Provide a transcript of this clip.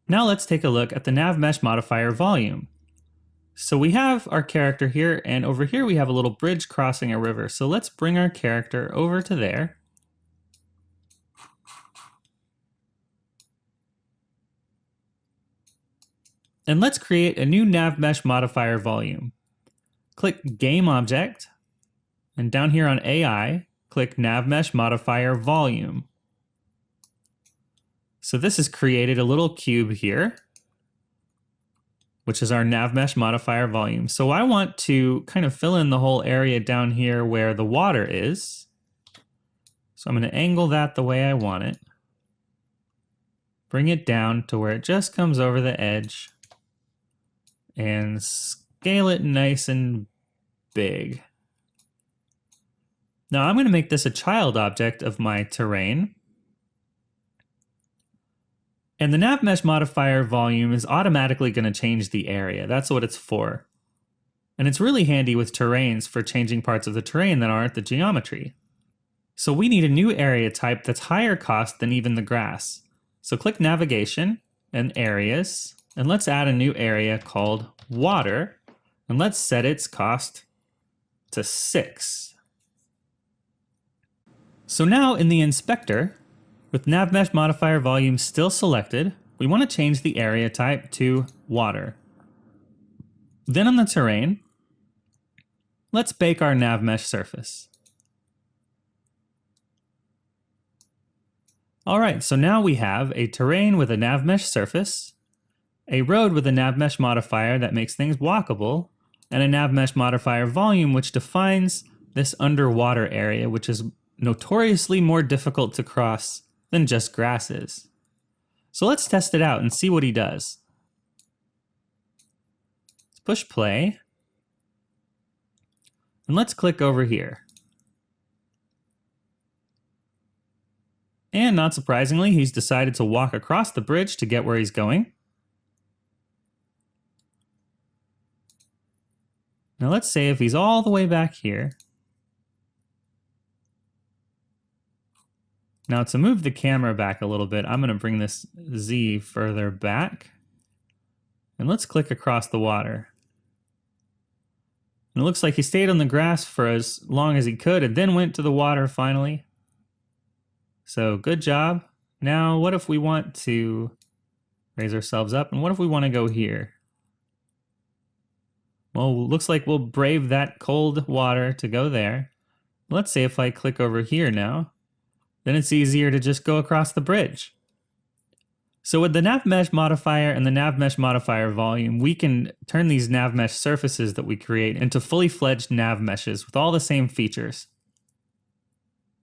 Now let's take a look at the NavMesh modifier volume. So we have our character here, and over here we have a little bridge crossing a river. So let's bring our character over to there. And let's create a new NavMesh modifier volume. Click Game Object, and down here on AI, click NavMesh modifier volume. So this has created a little cube here, which is our NavMesh modifier volume. So I want to kind of fill in the whole area down here where the water is. So I'm going to angle that the way I want it. Bring it down to where it just comes over the edge. And scale it nice and big. Now I'm going to make this a child object of my terrain. And the NavMesh modifier volume is automatically going to change the area. That's what it's for. And it's really handy with terrains for changing parts of the terrain that aren't the geometry. So we need a new area type that's higher cost than even the grass. So click Navigation and Areas, and let's add a new area called Water, and let's set its cost to 6. So now in the inspector, with NavMesh modifier volume still selected, we want to change the area type to water. Then on the terrain, let's bake our NavMesh surface. Alright, so now we have a terrain with a NavMesh surface, a road with a NavMesh modifier that makes things walkable, and a NavMesh modifier volume which defines this underwater area, which is notoriously more difficult to cross than just grass is. So let's test it out and see what he does. Let's push play. And let's click over here. And not surprisingly, he's decided to walk across the bridge to get where he's going. Now let's say if he's all the way back here. Now to move the camera back a little bit, I'm going to bring this Z further back. And let's click across the water. And it looks like he stayed on the grass for as long as he could and then went to the water finally. So good job. Now what if we want to raise ourselves up, and what if we want to go here? Well, looks like we'll brave that cold water to go there. Let's say if I click over here now, then it's easier to just go across the bridge. So with the NavMesh modifier and the NavMesh modifier volume, we can turn these NavMesh surfaces that we create into fully fledged NavMeshes with all the same features.